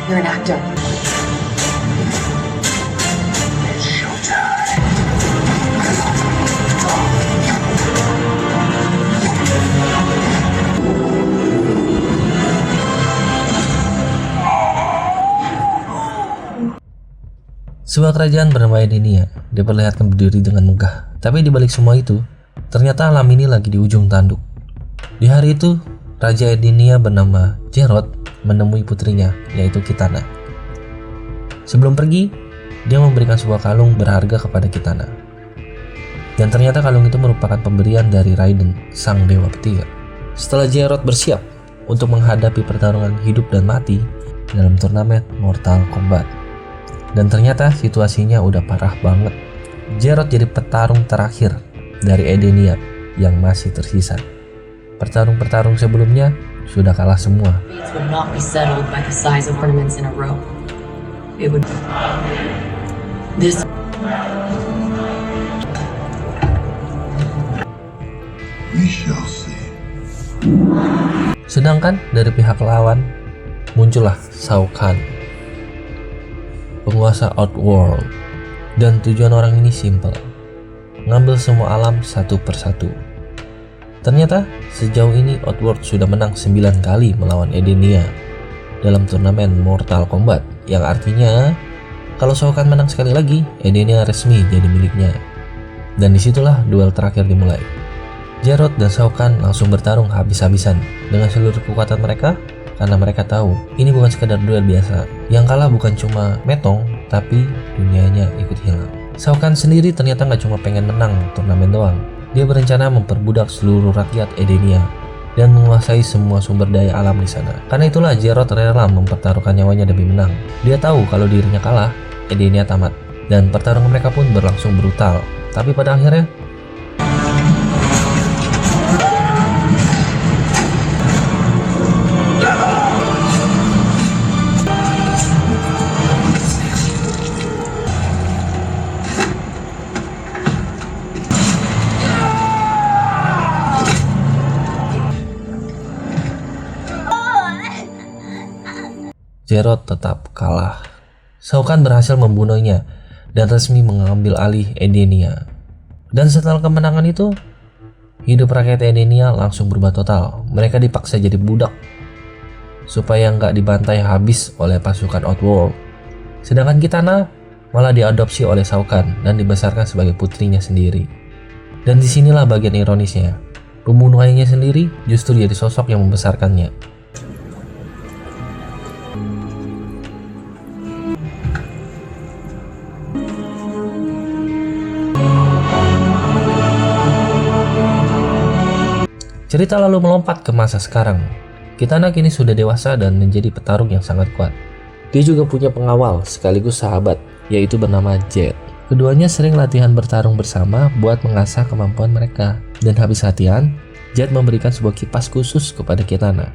You're an actor. Sebuah kerajaan bernama Edenia diperlihatkan berdiri dengan megah. Tapi di balik semua itu, ternyata alam ini lagi di ujung tanduk. Di hari itu, Raja Edenia bernama Jerot menemui putrinya, yaitu Kitana. Sebelum pergi, dia memberikan sebuah kalung berharga kepada Kitana. Dan ternyata kalung itu merupakan pemberian dari Raiden, sang dewa petir. Setelah Jerot bersiap untuk menghadapi pertarungan hidup dan mati dalam turnamen Mortal Kombat. Dan ternyata situasinya udah parah banget. Jerot jadi petarung terakhir dari Edenia yang masih tersisa. Petarung-petarung sebelumnya sudah kalah semua. Sedangkan dari pihak lawan muncullah Shao Kahn, penguasa Outworld, dan tujuan orang ini simpel, ngambil semua alam satu persatu. Ternyata sejauh ini Outworld sudah menang 9 kali melawan Edenia dalam turnamen Mortal Kombat, yang artinya kalau Shao Kahn menang sekali lagi, Edenia resmi jadi miliknya. Dan disitulah duel terakhir dimulai. Jerot dan Shao Kahn langsung bertarung habis-habisan dengan seluruh kekuatan mereka, karena mereka tahu ini bukan sekedar duel biasa. Yang kalah bukan cuma metong, tapi dunianya ikut hilang. Shao Kahn sendiri ternyata nggak cuma pengen menang turnamen doang. Dia berencana memperbudak seluruh rakyat Edenia dan menguasai semua sumber daya alam di sana. Karena itulah Jerot rela mempertaruhkan nyawanya demi menang. Dia tahu kalau dirinya kalah, Edenia tamat, dan pertarungan mereka pun berlangsung brutal. Tapi pada akhirnya Jerot tetap kalah. Shao Kahn berhasil membunuhnya dan resmi mengambil alih Edenia. Dan setelah kemenangan itu, hidup rakyat Edenia langsung berubah total. Mereka dipaksa jadi budak supaya nggak dibantai habis oleh pasukan Outworld. Sedangkan Kitana malah diadopsi oleh Shao Kahn dan dibesarkan sebagai putrinya sendiri. Dan disinilah bagian ironisnya, pembunuh ayahnya sendiri justru jadi sosok yang membesarkannya. Cerita lalu melompat ke masa sekarang. Kitana kini sudah dewasa dan menjadi petarung yang sangat kuat. Dia juga punya pengawal sekaligus sahabat, yaitu bernama Jet. Keduanya sering latihan bertarung bersama buat mengasah kemampuan mereka. Dan habis latihan, Jet memberikan sebuah kipas khusus kepada Kitana.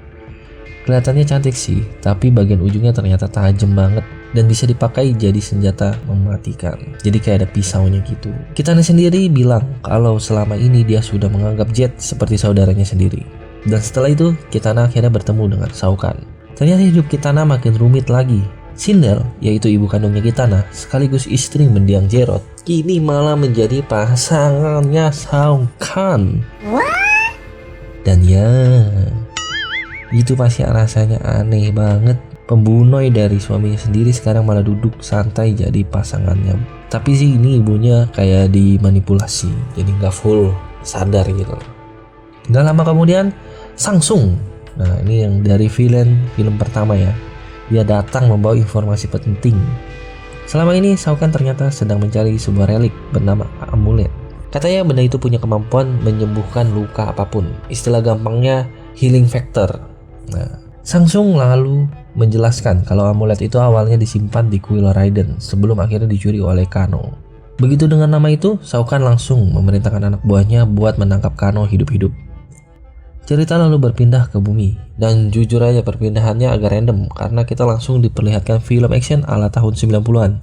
Kelihatannya cantik sih, tapi bagian ujungnya ternyata tajam banget dan bisa dipakai jadi senjata mematikan. Jadi kayak ada pisaunya gitu. Kitana sendiri bilang kalau selama ini dia sudah menganggap Jet seperti saudaranya sendiri. Dan setelah itu, Kitana akhirnya bertemu dengan Shao Kahn. Ternyata hidup Kitana makin rumit lagi. Sindel, yaitu ibu kandungnya Kitana, sekaligus istri mendiang Jerot, kini malah menjadi pasangannya Shao Kahn. Dan ya, itu pasti rasanya aneh banget. Pembunuh dari suaminya sendiri sekarang malah duduk santai jadi pasangannya. Tapi sih ini ibunya kayak dimanipulasi, jadi nggak full sadar gitu. Gak lama kemudian, Samsung, nah ini yang dari villain film pertama ya, dia datang membawa informasi penting. Selama ini Shao Kahn ternyata sedang mencari sebuah relik bernama amulet. Katanya benda itu punya kemampuan menyembuhkan luka apapun. Istilah gampangnya healing factor. Nah, Samsung lalu menjelaskan kalau amulet itu awalnya disimpan di kuil Raiden sebelum akhirnya dicuri oleh Kano. Begitu dengan nama itu, Shao Kahn langsung memerintahkan anak buahnya buat menangkap Kano hidup-hidup. Cerita lalu berpindah ke bumi, dan jujur aja perpindahannya agak random karena kita langsung diperlihatkan film action ala tahun 90-an.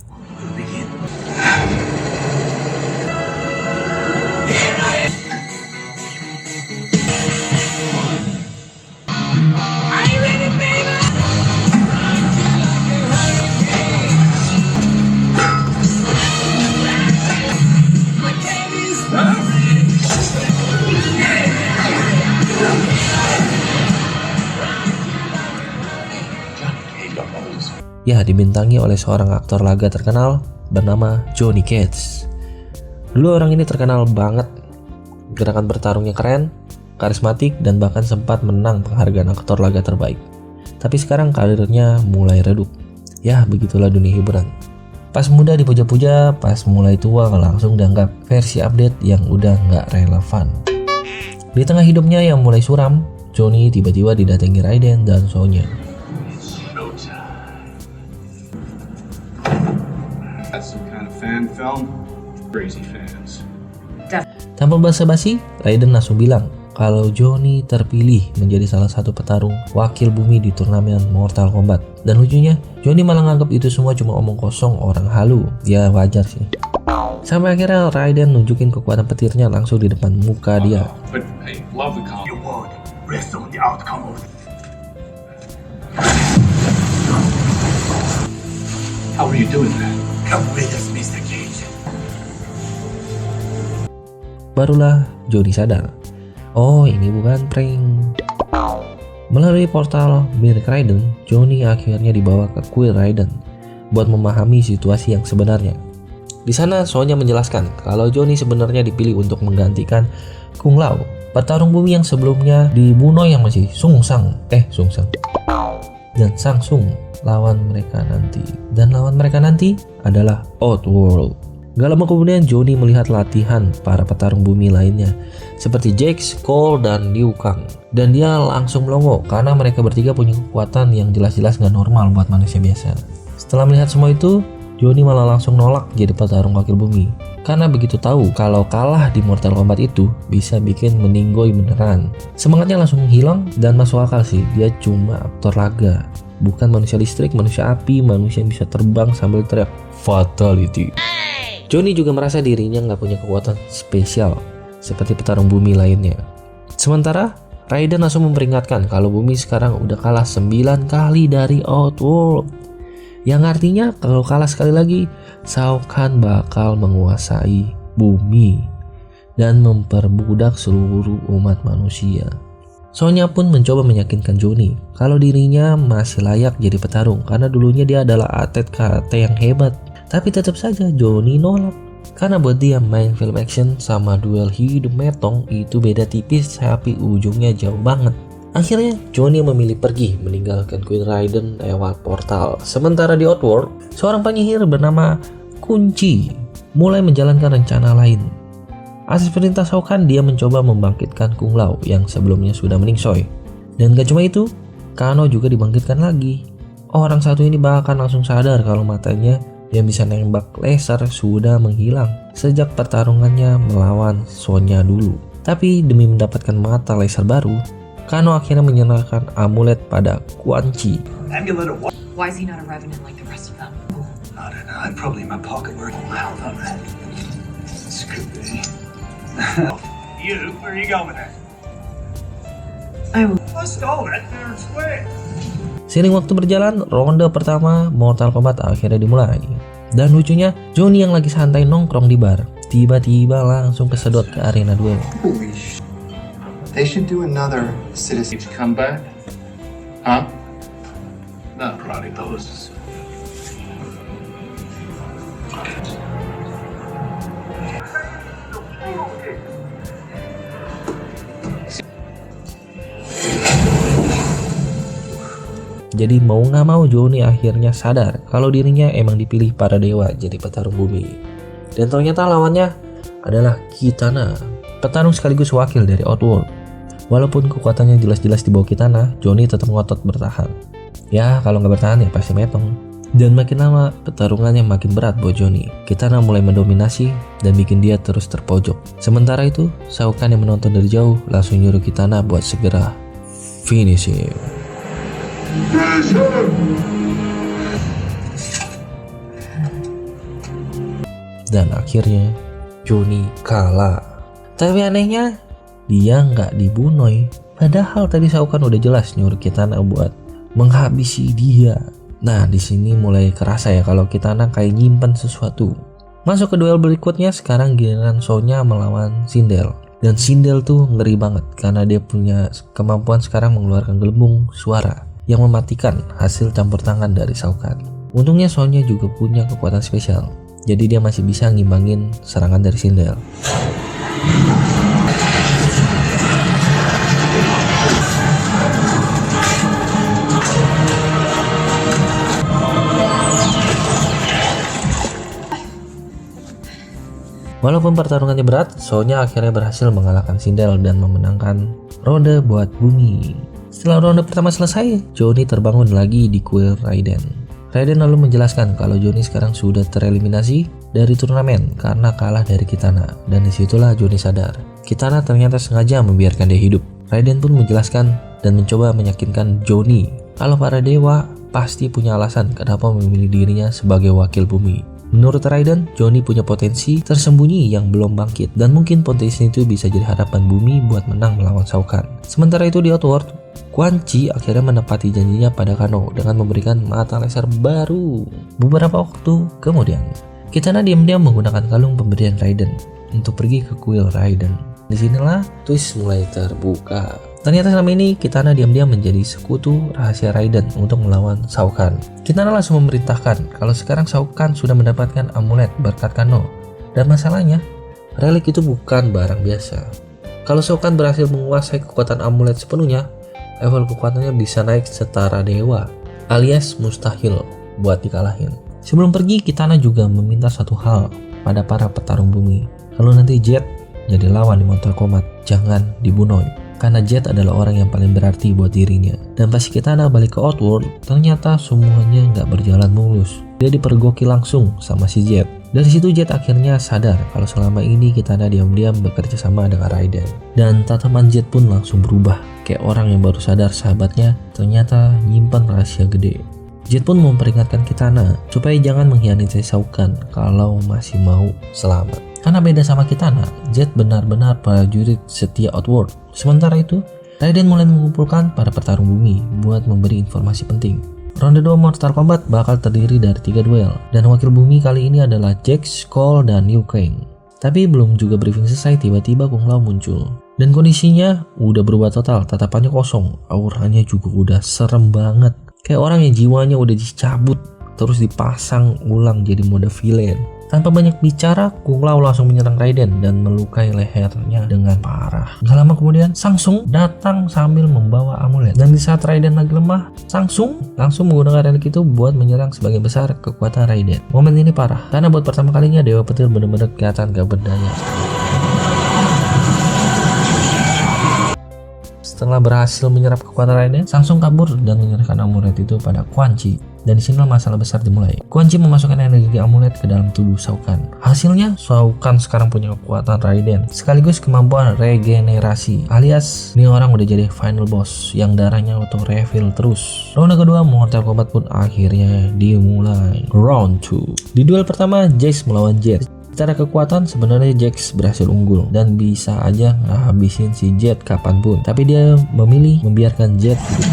Ya, dibintangi oleh seorang aktor laga terkenal bernama Johnny Cage. Dulu orang ini terkenal banget, gerakan bertarungnya keren, karismatik, dan bahkan sempat menang penghargaan aktor laga terbaik. Tapi sekarang karirnya mulai redup. Ya, begitulah dunia hiburan. Pas muda dipuja-puja, pas mulai tua langsung dianggap versi update yang udah nggak relevan. Di tengah hidupnya yang mulai suram, Johnny tiba-tiba didatangi Raiden dan Sonya. Tanpa basa-basi, Raiden langsung bilang kalau Johnny terpilih menjadi salah satu petarung wakil bumi di turnamen Mortal Kombat. Dan lucunya, Johnny malah nganggap itu semua cuma omong kosong orang halu. Ya wajar sih. Sampai akhirnya Raiden nunjukin kekuatan petirnya langsung di depan muka dia. How are you doing that? Come with us, Mr. Cage. Barulah Johnny sadar, oh ini bukan prank. Melalui portal milik Raiden, Johnny akhirnya dibawa ke kuil Raiden buat memahami situasi yang sebenarnya. Di sana Sonya menjelaskan kalau Johnny sebenarnya dipilih untuk menggantikan Kung Lao, petarung bumi yang sebelumnya dibunuh yang masih Sung Sang dan Sang Sung. Lawan mereka nanti adalah Outworld. Gak lama kemudian Johnny melihat latihan para petarung bumi lainnya seperti Jax, Cole, dan Liu Kang, dan dia langsung melongo karena mereka bertiga punya kekuatan yang jelas-jelas gak normal buat manusia biasa. Setelah melihat semua itu, Johnny malah langsung nolak jadi petarung wakil bumi karena begitu tahu kalau kalah di Mortal Kombat itu bisa bikin meninggoy beneran. Semangatnya langsung hilang dan masuk akal sih, dia cuma aktor laga, bukan manusia listrik, manusia api, manusia yang bisa terbang sambil teriak fatality. Johnny juga merasa dirinya nggak punya kekuatan spesial seperti petarung bumi lainnya. Sementara Raiden langsung memperingatkan kalau bumi sekarang udah kalah 9 kali dari Outworld, yang artinya kalau kalah sekali lagi Shao Kahn bakal menguasai bumi dan memperbudak seluruh umat manusia. Sonya pun mencoba meyakinkan Johnny kalau dirinya masih layak jadi petarung karena dulunya dia adalah atlet karate yang hebat. Tapi tetap saja Johnny nolak karena buat dia main film action sama duel hidup metong itu beda tipis tapi ujungnya jauh banget. Akhirnya Johnny memilih pergi meninggalkan Queen Raiden lewat portal. Sementara di Outworld, seorang penyihir bernama Kunci mulai menjalankan rencana lain. Atas perintah Shao Kahn, dia mencoba membangkitkan Kung Lao yang sebelumnya sudah meningsoy. Dan gak cuma itu, Kano juga dibangkitkan lagi. Orang satu ini bahkan langsung sadar kalau matanya yang bisa nembak laser sudah menghilang sejak pertarungannya melawan Sonya dulu. Tapi demi mendapatkan mata laser baru, Kano akhirnya menyerahkan amulet pada Quan Chi. Why is he not a revenant like the rest of them? I don't know. Probably in my pocket where it mouth on that. This could be. You, where are you going with that? Let's go. That fair and square. Seiring waktu berjalan, ronde pertama Mortal Kombat akhirnya dimulai. Dan lucunya, Johnny yang lagi santai nongkrong di bar, tiba-tiba langsung kesedot ke arena duel. They should do another citizen Comeback? Huh? Not probably those. Jadi mau gak mau Johnny akhirnya sadar kalau dirinya emang dipilih para dewa jadi petarung bumi. Dan ternyata lawannya adalah Kitana, petarung sekaligus wakil dari Outworld. Walaupun kekuatannya jelas-jelas di bawah Kitana, Johnny tetap ngotot bertahan. Ya kalau nggak bertahan ya pasti metong. Dan makin lama pertarungannya makin berat buat Johnny. Kitana mulai mendominasi dan bikin dia terus terpojok. Sementara itu, Shao Kahn yang menonton dari jauh langsung nyuruh Kitana buat segera finish him. Dan akhirnya Johnny kalah. Tapi anehnya dia nggak dibunuh. Padahal tadi Shao Kahn udah jelas nyuruh Kitana buat menghabisi dia. Nah di sini mulai kerasa ya kalau Kitana kayak nyimpen sesuatu. Masuk ke duel berikutnya, sekarang giliran Sonya melawan Sindel. Dan Sindel tuh ngeri banget karena dia punya kemampuan sekarang mengeluarkan gelembung suara. yang mematikan hasil campur tangan dari Shao Kahn. Untungnya Sonya juga punya kekuatan spesial, jadi dia masih bisa ngimbangin serangan dari Sindel. Walaupun pertarungannya berat, Sonya akhirnya berhasil mengalahkan Sindel dan memenangkan ronde buat bumi. Setelah ronde pertama selesai, Johnny terbangun lagi di kuil Raiden. Raiden lalu menjelaskan kalau Johnny sekarang sudah tereliminasi dari turnamen karena kalah dari Kitana, dan disitulah Johnny sadar Kitana ternyata sengaja membiarkan dia hidup. Raiden pun menjelaskan dan mencoba meyakinkan Johnny kalau para dewa pasti punya alasan kenapa memilih dirinya sebagai wakil bumi. Menurut Raiden, Johnny punya potensi tersembunyi yang belum bangkit, dan mungkin potensi itu bisa jadi harapan bumi buat menang melawan Shao Kahn. Sementara itu di Outworld, Quan Chi akhirnya menepati janjinya pada Kano dengan memberikan mata laser baru. Beberapa waktu kemudian, Kitana diam-diam menggunakan kalung pemberian Raiden untuk pergi ke kuil Raiden. Disinilah twist mulai terbuka. Ternyata selama ini Kitana diam-diam menjadi sekutu rahasia Raiden untuk melawan Shao Kahn. Kitana langsung memerintahkan kalau sekarang Shao Kahn sudah mendapatkan amulet berkat Kano. Dan masalahnya, relik itu bukan barang biasa. Kalau Shao Kahn berhasil menguasai kekuatan amulet sepenuhnya, level kekuatannya bisa naik setara dewa, alias mustahil buat dikalahin. Sebelum pergi, Kitana juga meminta satu hal pada para petarung bumi. Kalau nanti Jet jadi lawan di Mortal Kombat, jangan dibunuh. Karena Jet adalah orang yang paling berarti buat dirinya. Dan pas Kitana balik ke Outworld, ternyata semuanya nggak berjalan mulus. Dia dipergoki langsung sama si Jet. Dari situ Jet akhirnya sadar kalau selama ini Kitana diam-diam bekerja sama dengan Raiden. Dan tatapan Jet pun langsung berubah, kayak orang yang baru sadar sahabatnya ternyata nyimpan rahasia gede. Jet pun memperingatkan Kitana supaya jangan mengkhianati Shao Kahn kalau masih mau selamat. Karena beda sama Kitana, Jet benar-benar prajurit setia Outworld. Sementara itu, Raiden mulai mengumpulkan para petarung bumi buat memberi informasi penting. Ronde 2 Mortal Kombat bakal terdiri dari 3 duel, dan wakil bumi kali ini adalah Jax, Cole, dan Liu Kang. Tapi belum juga briefing selesai, tiba-tiba Kung Lao muncul. Dan kondisinya udah berubah total, tatapannya kosong, auranya juga udah serem banget. Kayak orang yang jiwanya udah dicabut, terus dipasang ulang jadi mode villain. Tanpa banyak bicara, Kung Lao langsung menyerang Raiden dan melukai lehernya dengan parah. Gak lama kemudian, Shang Tsung datang sambil membawa amulet. Dan di saat Raiden lagi lemah, Shang Tsung langsung menggunakan relik itu buat menyerang sebagian besar kekuatan Raiden. Momen ini parah, karena buat pertama kalinya Dewa Petir benar-benar kelihatan gak berdaya. Setelah berhasil menyerap kekuatan Raiden, Shang Tsung kabur dan menyerahkan amulet itu pada Quan Chi. Dan disinilah masalah besar dimulai. Quan Chi memasukkan energi amulet ke dalam tubuh Shao Kahn. Hasilnya, Shao Kahn sekarang punya kekuatan Raiden sekaligus kemampuan regenerasi, alias ini orang udah jadi final boss yang darahnya auto refill terus. Ronde kedua Mortal Kombat pun akhirnya dimulai. Round 2. Di duel pertama, Jax melawan Jet. Secara kekuatan sebenarnya Jax berhasil unggul dan bisa aja ngabisin si Jet kapanpun, tapi dia memilih membiarkan Jet hidup.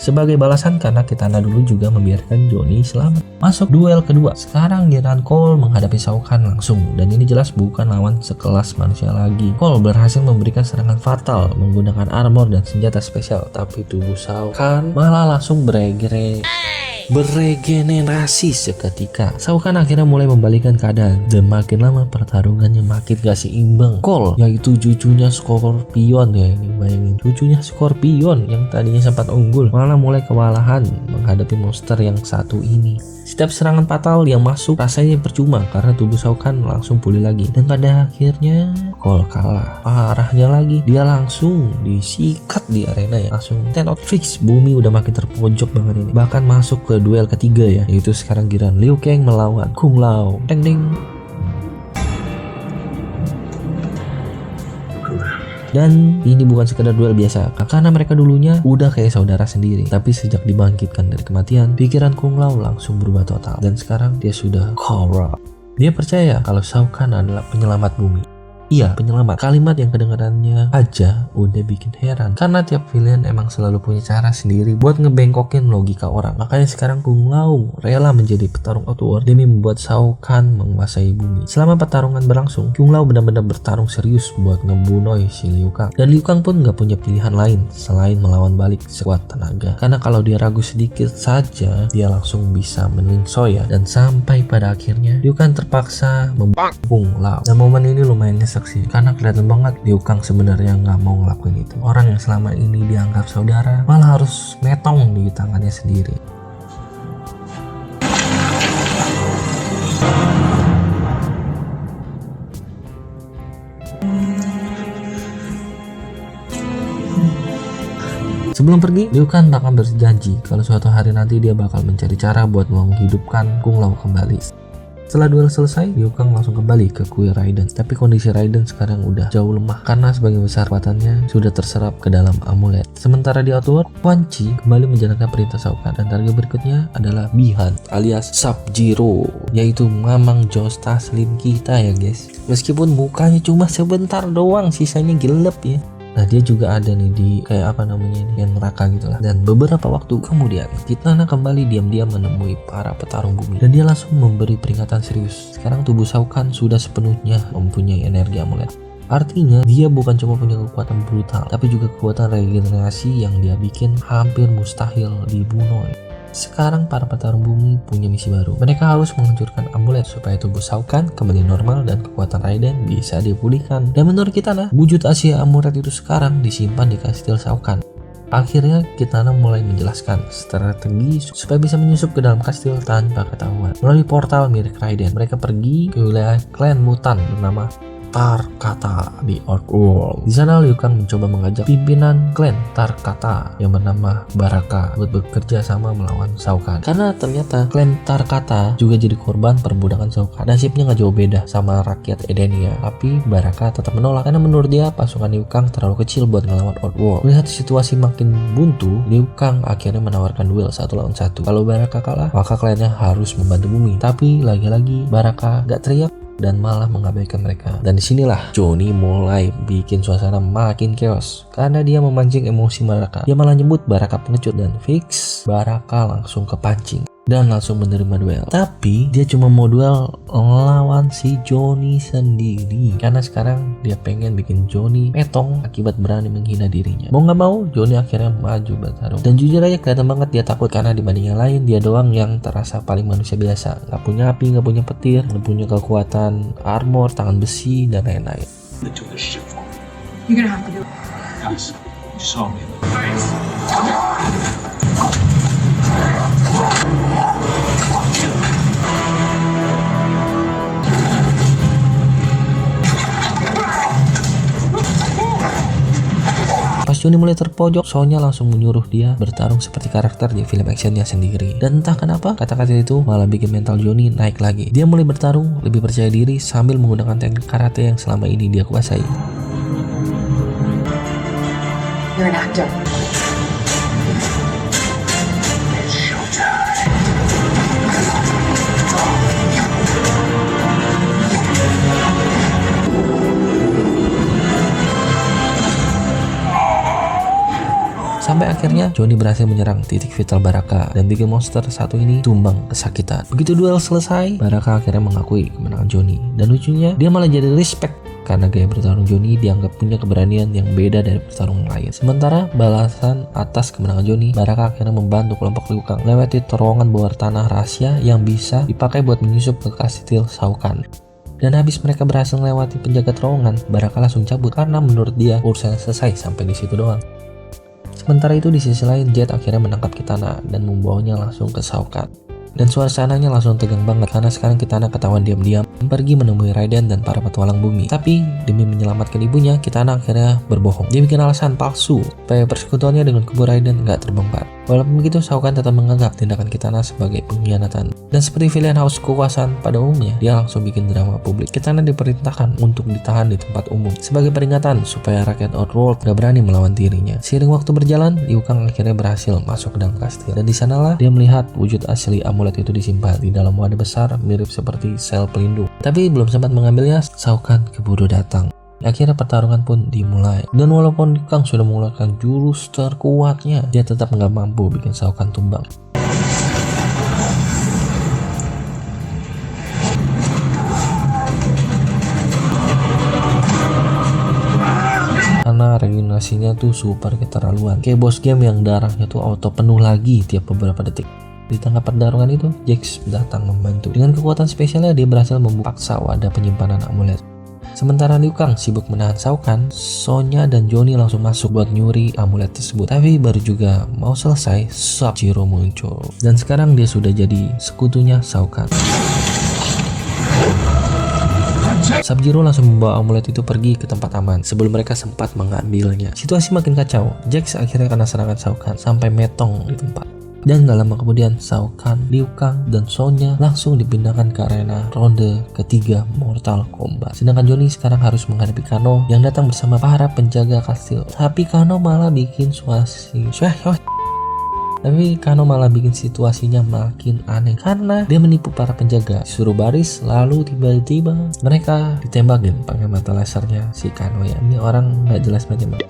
Sebagai balasan karena Kitana dulu juga membiarkan Johnny selamat. Masuk duel kedua. Sekarang giliran Cole menghadapi Shao Kahn langsung, dan ini jelas bukan lawan sekelas manusia lagi. Cole berhasil memberikan serangan fatal menggunakan armor dan senjata spesial, tapi tubuh Shao Kahn malah langsung beregenerasi seketika. Shao Kahn akhirnya mulai membalikan keadaan, dan makin lama pertarungannya makin gak seimbang. Cole, yaitu cucunya Scorpion ya, ini bayangin, cucunya Scorpion yang tadinya sempat unggul malah mulai kewalahan menghadapi monster yang satu ini. Setiap serangan fatal yang masuk rasanya percuma karena tubuh Shao Kahn langsung pulih lagi, dan pada akhirnya Cole kalah. Parahnya lagi, dia langsung disikat di arena ya, langsung 10 out fix. Bumi udah makin terpojok banget ini. Bahkan masuk ke duel ketiga ya, yaitu sekarang giliran Liu Kang melawan Kung Lao. Ding ding. Dan ini bukan sekedar duel biasa, karena mereka dulunya udah kayak saudara sendiri. Tapi sejak dibangkitkan dari kematian, pikiran Kung Lao langsung berubah total. Dan sekarang dia sudah corrupt. Dia percaya kalau Shao Kahn adalah penyelamat bumi. Iya, penyelamat. Kalimat yang kedengarannya aja udah bikin heran. Karena tiap villain emang selalu punya cara sendiri buat ngebengkokin logika orang. Makanya sekarang Kung Lao rela menjadi petarung Outworld demi membuat Shao Kahn menguasai bumi. Selama pertarungan berlangsung, Kung Lao benar-benar bertarung serius buat ngebunuh si Liu Kang. Dan Liu Kang pun gak punya pilihan lain selain melawan balik sekuat tenaga. Karena kalau dia ragu sedikit saja, dia langsung bisa meningsoy ya. Dan sampai pada akhirnya Liu Kang terpaksa membunuh Kung Lao. Dan momen ini lumayan nyesek sih, karena kelihatan banget Liu Kang sebenarnya nggak mau ngelakuin itu. Orang yang selama ini dianggap saudara malah harus metong di tangannya sendiri. Sebelum pergi, Liu Kang bakal berjanji kalau suatu hari nanti dia bakal mencari cara buat menghidupkan Kung Lao kembali. Setelah duel selesai, Liu Kang langsung kembali ke kuil Raiden. Tapi kondisi Raiden sekarang udah jauh lemah karena sebagian besar kekuatannya sudah terserap ke dalam amulet. Sementara di Outworld, Quan Chi kembali menjalankan perintah Shao Kahn dan target berikutnya adalah Bi-Han alias Sub-Zero, yaitu mamang Joss Taslim kita ya guys. Meskipun mukanya cuma sebentar doang, sisanya gelap ya. Nah dia juga ada nih di kayak apa namanya ini, yang neraka gitu lah. Dan beberapa waktu kemudian Kitana kembali diam-diam menemui para petarung bumi dan dia langsung memberi peringatan serius. Sekarang tubuh Shao Kahn sudah sepenuhnya mempunyai energi amulet. Artinya dia bukan cuma punya kekuatan brutal, tapi juga kekuatan regenerasi yang dia bikin hampir mustahil dibunuh. Sekarang para petarung bumi punya misi baru. Mereka harus menghancurkan amulet supaya tubuh Shao Kahn kembali normal dan kekuatan Raiden bisa dipulihkan. Dan menurut Kitana, wujud asli amulet itu sekarang disimpan di kastil Shao Kahn. Akhirnya Kitana mulai menjelaskan strategi supaya bisa menyusup ke dalam kastil tanpa ketahuan. Melalui portal mirip Raiden, mereka pergi ke wilayah klan mutan bernama Tarkata di Outworld. Di sana Liu Kang mencoba mengajak pimpinan klan Tarkata yang bernama Baraka buat bekerja sama melawan Shao Kahn. Karena ternyata klan Tarkata juga jadi korban perbudakan Shao Kahn. Nasibnya nggak jauh beda sama rakyat Edenia, tapi Baraka tetap menolak karena menurut dia pasukan Liu Kang terlalu kecil buat ngelawan Outworld. Melihat situasi makin buntu, Liu Kang akhirnya menawarkan duel 1 lawan 1. Kalau Baraka kalah, maka klannya harus membantu bumi. Tapi lagi-lagi Baraka gak teriak dan malah mengabaikan mereka. Dan disinilah Johnny mulai bikin suasana makin chaos karena dia memancing emosi Baraka. Dia malah nyebut Baraka pengecut dan fix Baraka langsung kepancing dan langsung menerima duel. Tapi dia cuma mau duel melawan si Johnny sendiri karena sekarang dia pengen bikin Johnny metong akibat berani menghina dirinya. Mau nggak mau Johnny akhirnya maju bertarung. Dan jujur aja kelihatan banget dia takut karena dibanding yang lain dia doang yang terasa paling manusia biasa. Nggak punya api, nggak punya petir, nggak punya kekuatan armor, tangan besi dan lain-lain. Do this shit for me. You're gonna have to do it. Guys, you saw me in the face. Pas Johnny mulai terpojok, Sonya langsung menyuruh dia bertarung seperti karakter di film actionnya sendiri. Dan entah kenapa, kata-kata itu malah bikin mental Johnny naik lagi. Dia mulai bertarung lebih percaya diri sambil menggunakan teknik karate yang selama ini dia kuasai. You're an actor. It's showtime. Sampai akhirnya Johnny berhasil menyerang titik vital Baraka dan bikin monster satu ini tumbang kesakitan. Begitu duel selesai, Baraka akhirnya mengakui kemenangan Johnny. Dan lucunya, dia malah jadi respect karena gaya bertarung Johnny dianggap punya keberanian yang beda dari bertarung lain. Sementara balasan atas kemenangan Johnny, Baraka akhirnya membantu kelompok Liu Kang melewati terowongan bawah tanah rahasia yang bisa dipakai buat menyusup ke kastil Shao Kahn. Dan habis mereka berhasil melewati penjaga terowongan, Baraka langsung cabut karena menurut dia urusannya selesai sampai di situ doang. Sementara itu di sisi lain Jet akhirnya menangkap Kitana dan membawanya langsung ke Shao Kahn. Dan suasananya langsung tegang banget karena sekarang Kitana ketahuan diam-diam pergi menemui Raiden dan para petualang bumi. Tapi demi menyelamatkan ibunya, Kitana akhirnya berbohong. Dia bikin alasan palsu supaya persekutuannya dengan kubu Raiden nggak terbongkar. Walaupun begitu, Shao Kahn tetap menganggap tindakan Kitana sebagai pengkhianatan. Dan seperti villain haus kekuasaan pada umumnya, dia langsung bikin drama publik. Kitana diperintahkan untuk ditahan di tempat umum sebagai peringatan supaya rakyat Outworld gak berani melawan dirinya. Seiring waktu berjalan, Liu Kang akhirnya berhasil masuk ke dalam kastil. Dan di sanalah dia melihat wujud asli amulet itu disimpan di dalam wadah besar mirip seperti sel pelindung. Tapi belum sempat mengambilnya, Shao Kahn keburu datang. Akhirnya pertarungan pun dimulai. Dan walaupun Liu Kang sudah mengeluarkan jurus terkuatnya, dia tetap nggak mampu bikin Shao Kahn tumbang. Karena regenerasinya tuh super keterlaluan, kayak boss game yang darahnya tuh auto penuh lagi tiap beberapa detik. Di tengah pertarungan itu, Jax datang membantu. Dengan kekuatan spesialnya, dia berhasil paksa wadah penyimpanan amulet. Sementara Liu Kang sibuk menahan Shao Kahn, Sonya dan Johnny langsung masuk buat nyuri amulet tersebut. Tapi baru juga mau selesai, Sub-Zero muncul. Dan sekarang dia sudah jadi sekutunya Shao Kahn. Sub-Zero langsung membawa amulet itu pergi ke tempat aman sebelum mereka sempat mengambilnya. Situasi makin kacau. Jax akhirnya kena serangan Shao Kahn sampai metong di tempat. Dan gak lama kemudian Shao Kahn, Liu Kang, dan Sonya langsung dipindahkan ke arena ronde ketiga Mortal Kombat. Sedangkan Johnny sekarang harus menghadapi Kano yang datang bersama para penjaga kastil. Tapi Kano malah bikin situasinya makin aneh karena dia menipu para penjaga, suruh baris, lalu tiba-tiba mereka ditembakin pakai mata lasernya si Kano ya. Ini orang nggak jelas banget.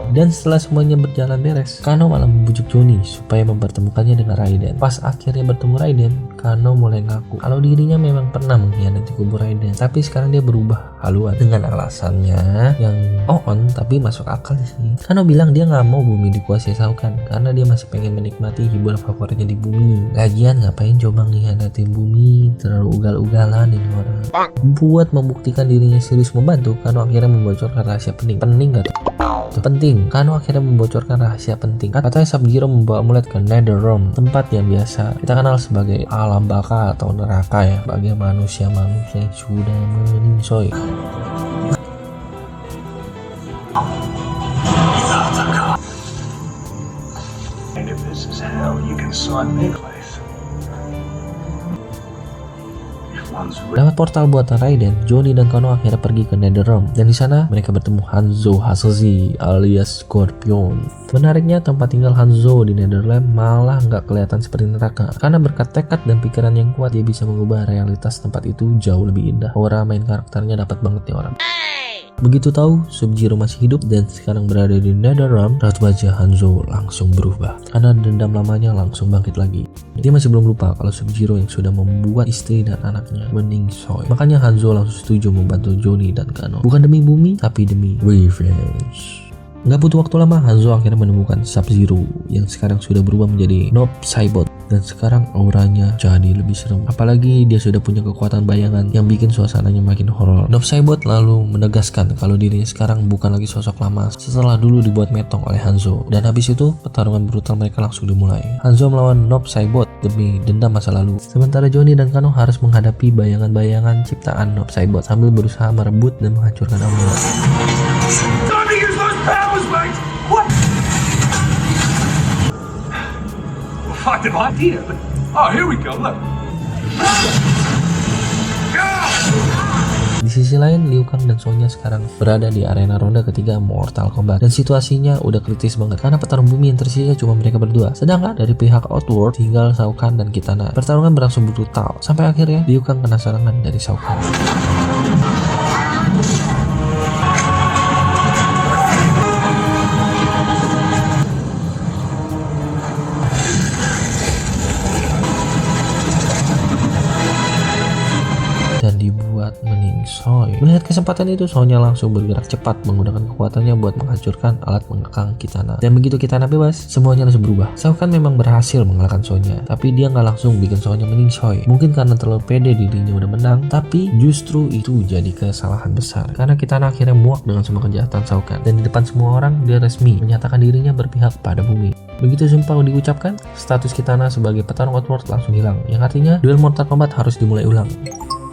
Dan setelah semuanya berjalan beres, Kano malah membujuk Johnny supaya mempertemukannya dengan Raiden. Pas akhirnya bertemu Raiden, Kano mulai ngaku kalau dirinya memang pernah mengkhianati kubu Raiden, tapi sekarang dia berubah haluan dengan alasannya yang on tapi masuk akal sih. Kano bilang dia nggak mau bumi dikuasai Shao Kahn karena dia masih pengen menikmati hiburan favoritnya di bumi. Lagian ngapain coba mengkhianati bumi, terlalu ugal-ugalan ini orang. Buat membuktikan dirinya serius membantu, Kano akhirnya membocorkan rahasia penting gak tuh? Penting. Kano akhirnya membocorkan rahasia penting. Katanya Sub-Zero membawa amulet ke Netherrealm, tempat yang biasa kita kenal sebagai alam baka atau neraka ya, bagi manusia-manusia yang sudah meningsoy. And if this is hell, you can sign me place. Lewat portal buatan Raiden, Johnny dan Kano akhirnya pergi ke Netherrealm, dan di sana mereka bertemu Hanzo Hasashi alias Scorpion. Menariknya, tempat tinggal Hanzo di Netherrealm malah nggak kelihatan seperti neraka karena berkat tekad dan pikiran yang kuat dia bisa mengubah realitas tempat itu jauh lebih indah. Aura main karakternya dapat banget nih orang. Begitu tahu Sub-Zero masih hidup dan sekarang berada di Netherrealm, raut wajah Hanzo langsung berubah karena dendam lamanya langsung bangkit lagi. Dia masih belum lupa kalau Sub-Zero yang sudah membuat istri dan anaknya meningsoy. Makanya Hanzo langsung setuju membantu Johnny dan Kano, bukan demi bumi tapi demi revenge. Nggak butuh waktu lama, Hanzo akhirnya menemukan Sub-Zero yang sekarang sudah berubah menjadi Noob Saibot, dan sekarang auranya jadi lebih serem. Apalagi dia sudah punya kekuatan bayangan yang bikin suasananya makin horor. Noob Saibot lalu menegaskan kalau dirinya sekarang bukan lagi sosok lama setelah dulu dibuat metong oleh Hanzo. Dan habis itu pertarungan brutal mereka langsung dimulai. Hanzo melawan Noob Saibot demi dendam masa lalu. Sementara Johnny dan Kano harus menghadapi bayangan-bayangan ciptaan Noob Saibot sambil berusaha merebut dan menghancurkan amulet. What? What an idea! Oh, here we go. Look. Di sisi lain, Liu Kang dan Sonya sekarang berada di arena ronde ketiga Mortal Kombat, dan situasinya udah kritis banget karena petarung bumi yang tersisa cuma mereka berdua. Sedangkan dari pihak Outworld tinggal Shao Kahn dan Kitana. Pertarungan berlangsung brutal sampai akhirnya Liu Kang kena serangan dari Shao Kahn. Dan dibuat meningsoy. Melihat kesempatan itu, Sonya langsung bergerak cepat menggunakan kekuatannya buat menghancurkan alat mengekang Kitana. Dan begitu Kitana bebas, semuanya langsung berubah. Shao Kahn memang berhasil mengalahkan Sonya, tapi dia nggak langsung bikin Sonya meningsoy. Mungkin karena terlalu pede dirinya udah menang, tapi justru itu jadi kesalahan besar. Karena Kitana akhirnya muak dengan semua kejahatan Shao Kahn, dan di depan semua orang dia resmi menyatakan dirinya berpihak pada bumi. Begitu sumpah diucapkan, status Kitana sebagai petarung Outworld langsung hilang, yang artinya duel Mortal Kombat harus dimulai ulang.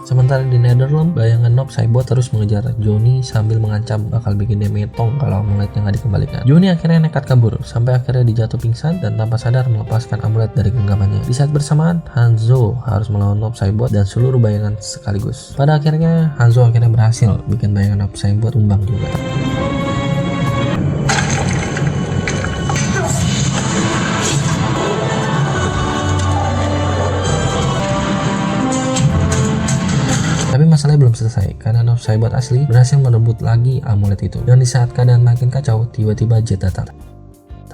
Sementara di Netherrealm, bayangan Noob Saibot terus mengejar Johnny sambil mengancam bakal bikin dia metong kalau amuletnya nggak dikembalikan. Johnny akhirnya nekat kabur sampai akhirnya dijatuh pingsan dan tanpa sadar melepaskan amulet dari genggamannya. Di saat bersamaan, Hanzo harus melawan Noob Saibot dan seluruh bayangan sekaligus. Pada akhirnya, Hanzo akhirnya berhasil bikin bayangan Noob Saibot tumbang juga. Tapi masalahnya belum selesai karena Noob Saibot asli berhasil merebut lagi amulet itu. Dan di saat keadaan makin kacau, tiba-tiba Jet datang.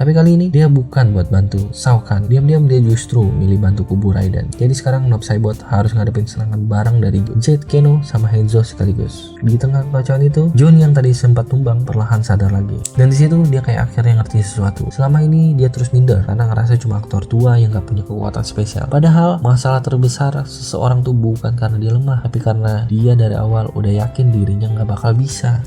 Tapi kali ini dia bukan buat bantu Shao Kahn. Diam-diam dia justru milih bantu kubu Raiden. Jadi sekarang Noob Saibot harus ngadepin serangan bareng dari Jet, Keno, sama Hanzo sekaligus. Di tengah kekacauan itu, Johnny yang tadi sempat tumbang perlahan sadar lagi. Dan di situ dia kayak akhirnya ngerti sesuatu. Selama ini dia terus minder karena ngerasa cuma aktor tua yang gak punya kekuatan spesial. Padahal masalah terbesar seseorang tuh bukan karena dia lemah, tapi karena dia dari awal udah yakin dirinya gak bakal bisa.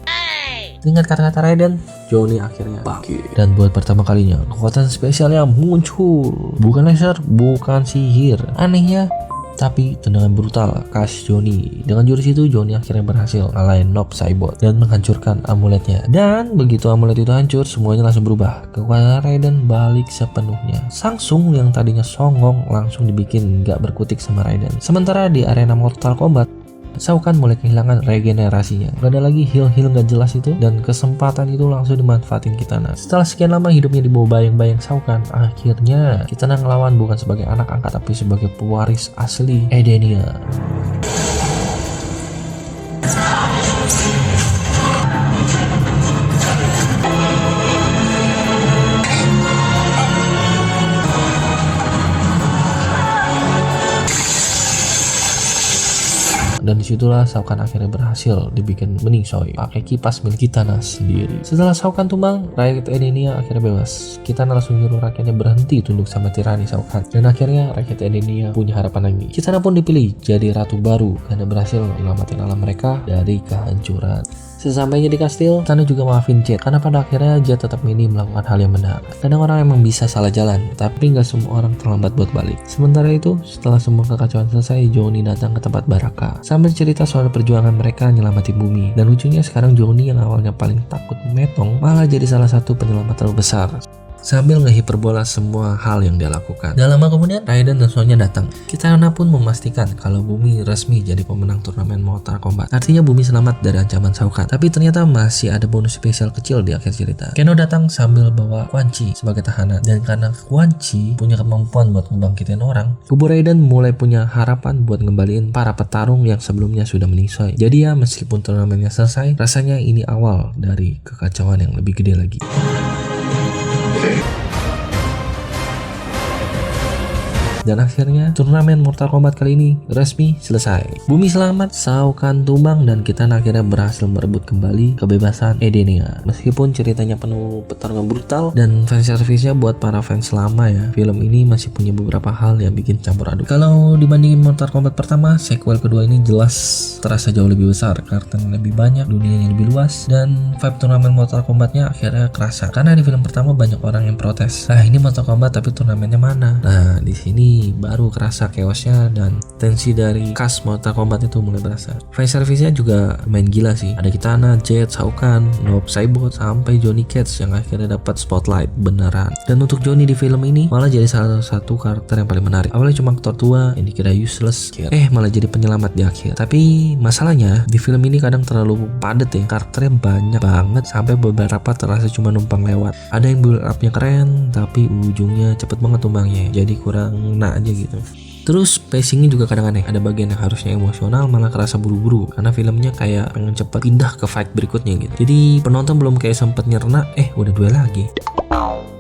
Ingat kata-kata Raiden, Johnny akhirnya bangkit. Dan buat pertama kalinya, kekuatan spesialnya muncul. Bukan laser, bukan sihir. Anehnya, tapi tendangan brutal khas Johnny. Dengan jurus itu, Johnny akhirnya berhasil ngalahin Noob Saibot dan menghancurkan amuletnya. Dan begitu amulet itu hancur, semuanya langsung berubah. Kekuatan Raiden balik sepenuhnya. Samsung yang tadinya songong langsung dibikin gak berkutik sama Raiden. Sementara di arena Mortal Kombat, Shao Kahn mulai kehilangan regenerasinya. Gak ada lagi heal-heal gak jelas itu, dan kesempatan itu langsung dimanfaatin Kitana. Setelah sekian lama hidupnya di bawah bayang-bayang Shao Kahn, akhirnya Kitana ngelawan bukan sebagai anak angkat tapi sebagai pewaris asli Edenia. Dan disitulah Shao Kahn akhirnya berhasil dibikin meningsoi pakai kipas milik Kitana sendiri. Setelah Shao Kahn tumbang, rakyat Edenia akhirnya bebas. Kitana langsung nyuruh rakyatnya berhenti tunduk sama tirani Shao Kahn. Dan akhirnya rakyat Edenia punya harapan lagi. Kitana pun dipilih jadi ratu baru karena berhasil menyelamatin alam mereka dari kehancuran. Sesampainya di kastil, Kitana juga maafin Jet karena pada akhirnya Jet tetap milih melakukan hal yang benar. Kadang orang emang bisa salah jalan, tapi nggak semua orang terlambat buat balik. Sementara itu, setelah semua kekacauan selesai, Johnny datang ke tempat Baraka sambil cerita soal perjuangan mereka nyelamatin bumi. Dan lucunya sekarang Johnny yang awalnya paling takut metong malah jadi salah satu penyelamat terbesar. Sambil ngehiperbola semua hal yang dia lakukan. Gak lama kemudian, Raiden dan Sonya datang. Kitana pun memastikan kalau Bumi resmi jadi pemenang turnamen Mortal Kombat. Artinya Bumi selamat dari ancaman Shao Kahn. Tapi ternyata masih ada bonus spesial kecil di akhir cerita. Keno datang sambil bawa Quan Chi sebagai tahanan. Dan karena Quan Chi punya kemampuan buat ngebangkitin orang, kubu Raiden mulai punya harapan buat ngembaliin para petarung yang sebelumnya sudah meningsoi. Jadi ya, meskipun turnamennya selesai, rasanya ini awal dari kekacauan yang lebih gede lagi. Dan akhirnya turnamen Mortal Kombat kali ini resmi selesai. Bumi selamat, Shao Kahn tumbang, dan Kitana akhirnya berhasil merebut kembali kebebasan Edenia. Meskipun ceritanya penuh pertarungan brutal dan fanservice-nya buat para fans lama ya, film ini masih punya beberapa hal yang bikin campur aduk. Kalau dibandingin Mortal Kombat pertama, sequel kedua ini jelas terasa jauh lebih besar, karakternya lebih banyak, dunianya lebih luas, dan vibe turnamen Mortal Kombatnya akhirnya kerasa. Karena di film pertama banyak orang yang protes, nah ini Mortal Kombat tapi turnamennya mana? Nah di sini baru kerasa chaosnya dan tensi dari cast Mortal Kombat itu mulai berasa. Fanservice-nya juga main gila sih. Ada Kitana, Jet, Shao Kahn, Noob Saibot, sampai Johnny Cage yang akhirnya dapat spotlight beneran. Dan untuk Johnny di film ini malah jadi salah satu karakter yang paling menarik. Awalnya cuma aktor tua yang dikira useless, malah jadi penyelamat di akhir. Tapi masalahnya di film ini kadang terlalu padat ya. Karakternya banyak banget sampai beberapa terasa cuma numpang lewat. Ada yang build up-nya keren tapi ujungnya cepet banget tumbangnya. Jadi kurang aja gitu. Terus pacingnya juga kadang aneh. Ada bagian yang harusnya emosional malah kerasa buru-buru karena filmnya kayak pengen cepet pindah ke fight berikutnya gitu. Jadi penonton belum kayak sempet nyerna, udah duel lagi.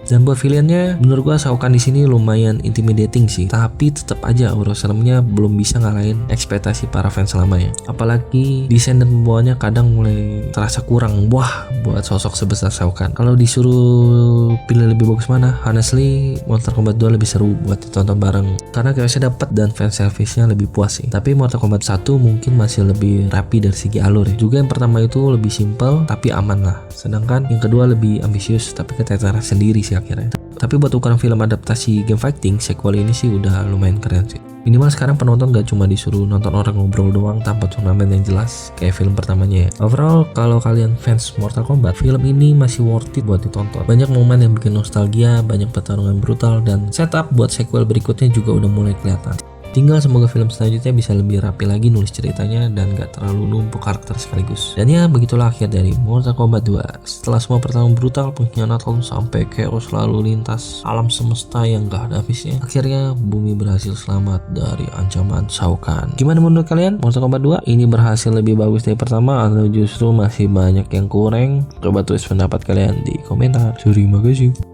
Dan buat villainnya, menurut gua Shao Kahn di sini lumayan intimidating sih. Tapi tetap aja aura seremnya belum bisa ngalahin ekspektasi para fans lamanya. Apalagi desain dan pembawanya kadang mulai terasa kurang. Wah, buat sosok sebesar Shao Kahn. Kalau disuruh pilih lebih bagus mana, honestly Mortal Kombat 2 lebih seru buat ditonton bareng. Karena chaosnya dapat dan fanservice-nya lebih puas sih. Tapi Mortal Kombat 1 mungkin masih lebih rapi dari segi alur ya. Juga yang pertama itu lebih simple tapi aman lah. Sedangkan yang kedua lebih ambisius tapi keteteran sendiri sih akhirnya. Tapi buat ukuran film adaptasi game fighting, sequel ini sih udah lumayan keren sih. Minimal sekarang penonton gak cuma disuruh nonton orang ngobrol doang tanpa turnamen yang jelas kayak film pertamanya ya. Overall, kalau kalian fans Mortal Kombat, film ini masih worth it buat ditonton. Banyak momen yang bikin nostalgia, banyak pertarungan brutal, dan setup buat sequel berikutnya juga udah mulai kelihatan. Tinggal semoga film selanjutnya bisa lebih rapi lagi nulis ceritanya dan gak terlalu numpuk karakter sekaligus. Dan ya begitulah akhir dari Mortal Kombat 2. Setelah semua pertarungan brutal, pengkhianatan sampai chaos lalu lintas alam semesta yang gak ada habisnya, akhirnya bumi berhasil selamat dari ancaman Shao Kahn. Gimana menurut kalian Mortal Kombat 2 ini berhasil lebih bagus dari pertama atau justru masih banyak yang kurang? Coba tulis pendapat kalian di komentar. Terima kasih.